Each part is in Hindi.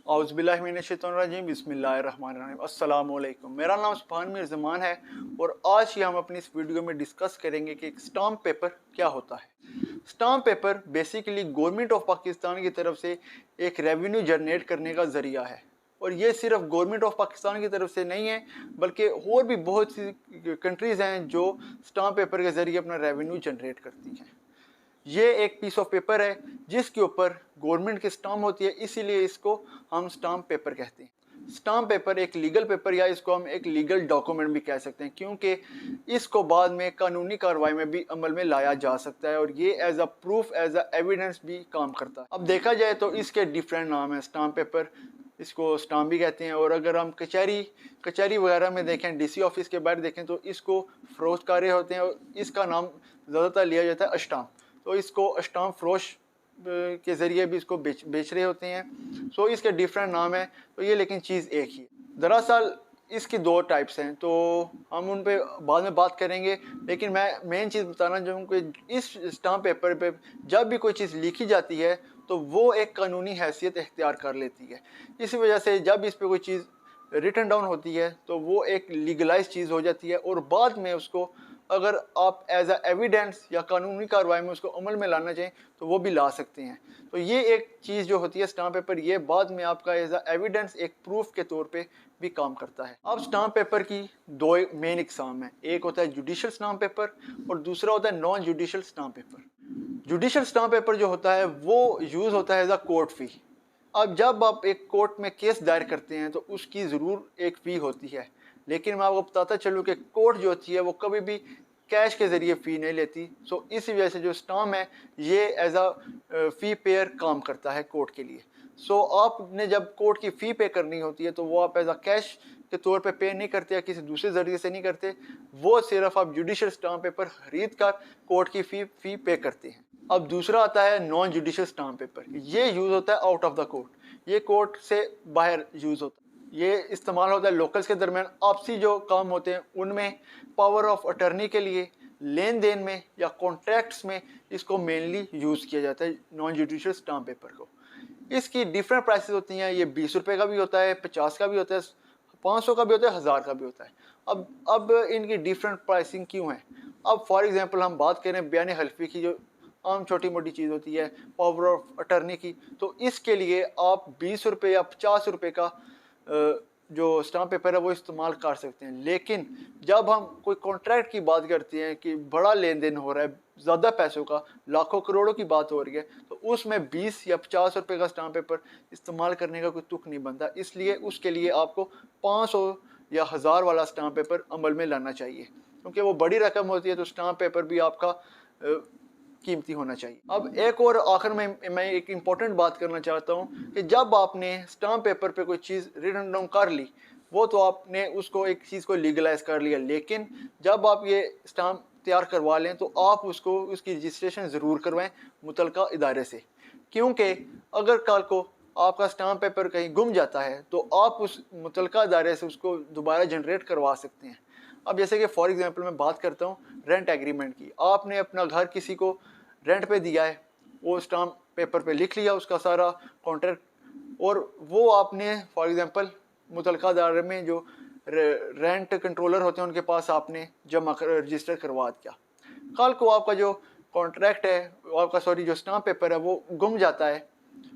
औज़ुबिल्लाहिमिनश्शैतानिर्रजीम बिस्मिल्लाहिर्रहमानिर्रहीम अस्सलाम वालेकुम। मेरा नाम सुभान मीर ज़मान है और आज ही हम अपनी इस वीडियो में डिस्कस करेंगे कि स्टाम्प पेपर क्या होता है। Stamp paper basically government of Pakistan की तरफ से एक रेवेन्यू जनरेट करने का ज़रिया है और ये सिर्फ गवर्नमेंट ऑफ पाकिस्तान की तरफ से नहीं है बल्कि और भी बहुत सी कंट्रीज़ हैं जो स्टाम्प पेपर के ज़रिए अपना रेवेन्यू जनरेट करती हैं। ये एक पीस ऑफ पेपर है जिसके ऊपर गवर्नमेंट की स्टाम्प होती है, इसीलिए इसको हम स्टाम्प पेपर कहते हैं। स्टाम्प पेपर एक लीगल पेपर या इसको हम एक लीगल डॉक्यूमेंट भी कह सकते हैं क्योंकि इसको बाद में कानूनी कार्रवाई में भी अमल में लाया जा सकता है और ये as a proof as a evidence भी काम करता है। अब देखा जाए तो इसके डिफरेंट नाम है। स्टाम्प पेपर इसको स्टाम्प भी कहते हैं और अगर हम कचहरी वगैरह में देखें, डीसी ऑफिस के बाहर देखें तो इसको फरोख्तकारी होते हैं और इसका नाम ज़्यादातर लिया जाता है अस्टाम्प। तो इसको अस्टाम्प फरोश के ज़रिए भी इसको बेच रहे होते हैं। सो इसके डिफरेंट नाम है तो ये लेकिन चीज़ एक ही है। दरअसल इसकी दो टाइप्स हैं तो हम उन पे बाद में बात करेंगे, लेकिन मैं मेन चीज़ बताना चाहूँगा कि इस स्टाम्प पेपर पे जब भी कोई चीज़ लिखी जाती है तो वो एक कानूनी हैसियत इख्तियार कर लेती है। इसी वजह से जब इस पर कोई चीज़ रिटन डाउन होती है तो वो एक लीगलाइज चीज़ हो जाती है और बाद में उसको अगर आप एज अ एविडेंस या कानूनी कार्रवाई में उसको अमल में लाना चाहें तो वो भी ला सकते हैं। तो ये एक चीज़ जो होती है स्टाम्प पेपर, ये बाद में आपका एज अ एविडेंस एक प्रूफ के तौर पे भी काम करता है। अब स्टाम्प पेपर की दो मेन इकसाम है, एक होता है जुडिशल स्टाम्प पेपर और दूसरा होता है non judicial stamp paper. Judicial stamp paper जो होता है वो यूज़ होता है एज अ कोर्ट फ़ी। अब जब आप एक कोर्ट में केस दायर करते हैं तो उसकी ज़रूर एक फ़ी होती है, लेकिन मैं आपको बताता चलूँ कि कोर्ट जो होती है वो कभी भी कैश के ज़रिए फ़ी नहीं लेती। सो इसी वजह से जो स्टाम्प है ये एज अ फ़ी पेयर काम करता है कोर्ट के लिए। सो आपने जब कोर्ट की फ़ी पे करनी होती है तो वो आप एज अ कैश के तौर पे पे नहीं करते या किसी दूसरे ज़रिए से नहीं करते, वो सिर्फ आप जुडिशल स्टाम्प पेपर खरीद कर कोर्ट की फ़ी पे करते हैं। अब दूसरा आता है नॉन जुडिशल स्टाम्प पेपर। ये यूज़ होता है आउट ऑफ द कोर्ट, ये कोर्ट से बाहर यूज़ होता है। ये इस्तेमाल होता है लोकल्स के दरमियान आपसी जो काम होते हैं उनमें, पावर ऑफ अटर्नी के लिए, लेन देन में या कॉन्ट्रैक्ट्स में इसको मेनली यूज़ किया जाता है नॉन जुडिशल स्टाम्प पेपर को। इसकी डिफरेंट प्राइसेस होती हैं, ये 20 रुपये का भी होता है, 50 का भी होता है, 500 का भी होता है, 1000 का भी होता है। अब इनकी डिफरेंट प्राइसिंग क्यों है? अब फॉर एग्जांपल हम बात करें बयान हल्फी की, जो आम छोटी मोटी चीज़ होती है, पावर ऑफ अटर्नी की, तो इसके लिए आप 20 रुपये या 50 रुपये का जो स्टाम्प पेपर है वो इस्तेमाल कर सकते हैं। लेकिन जब हम कोई कॉन्ट्रैक्ट की बात करते हैं कि बड़ा लेन देन हो रहा है, ज़्यादा पैसों का, लाखों करोड़ों की बात हो रही है, तो उसमें 20 या 50 रुपये का स्टाम्प पेपर इस्तेमाल करने का कोई तुक नहीं बनता। इसलिए उसके लिए आपको 500 या 1000 वाला स्टाम्प पेपर अमल में लाना चाहिए, क्योंकि वो बड़ी रकम होती है तो स्टाम्प पेपर भी आपका कीमती होना चाहिए। अब एक और आखिर में मैं एक इम्पोर्टेंट बात करना चाहता हूँ कि जब आपने स्टाम्प पेपर पे कोई चीज़ रिटन डाउन कर ली, वो तो आपने उसको एक चीज़ को लीगलाइज कर लिया, लेकिन जब आप ये स्टाम्प तैयार करवा लें तो आप उसको उसकी रजिस्ट्रेशन ज़रूर करवाएं मुतलका इदारे से, क्योंकि अगर कल को आपका स्टाम्प पेपर कहीं गुम जाता है तो आप उस मुतलका इदारे से उसको दोबारा जनरेट करवा सकते हैं। अब जैसे कि फॉर एग्जांपल मैं बात करता हूँ रेंट एग्रीमेंट की। आपने अपना घर किसी को रेंट पे दिया है, वो स्टाम्प पेपर पे लिख लिया उसका सारा कॉन्ट्रैक्ट, और वो आपने फॉर एग्जांपल मुतलका इदारे में जो रेंट कंट्रोलर होते हैं उनके पास आपने जमा कर रजिस्टर करवा दिया। कल को आपका जो कॉन्ट्रैक्ट है, आपका सॉरी जो स्टाम्प पेपर है वो गुम जाता है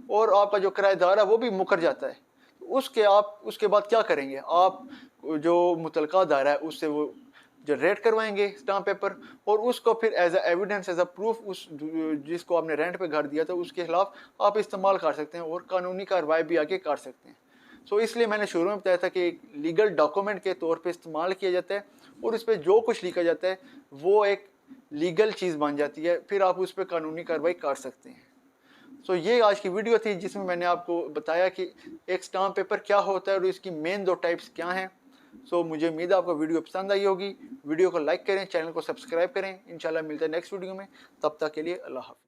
और आपका जो किराएदार है वो भी मुकर जाता है, उसके बाद क्या करेंगे? आप जो मुतलका दायरा है उससे वो जनरेट करवाएंगे स्टाम्प पेपर और उसको फिर as a evidence, as a proof उस जिसको आपने रेंट पे घर दिया था उसके खिलाफ आप इस्तेमाल कर सकते हैं और कानूनी कार्रवाई भी आगे कर सकते हैं। सो इसलिए मैंने शुरू में बताया था कि एक लीगल डॉक्यूमेंट के तौर पे इस्तेमाल किया जाता है और इस पर जो कुछ लिखा जाता है वो एक लीगल चीज़ बन जाती है, फिर आप उस पर कानूनी कार्रवाई कर सकते हैं। सो ये आज की वीडियो थी जिसमें मैंने आपको बताया कि एक स्टाम्प पेपर क्या होता है और इसकी मेन दो टाइप्स क्या हैं। सो मुझे उम्मीद है आपको वीडियो पसंद आई होगी। वीडियो को लाइक करें, चैनल को सब्सक्राइब करें। इंशाल्लाह मिलते हैं नेक्स्ट वीडियो में, तब तक के लिए अल्लाह हाफ़िज़।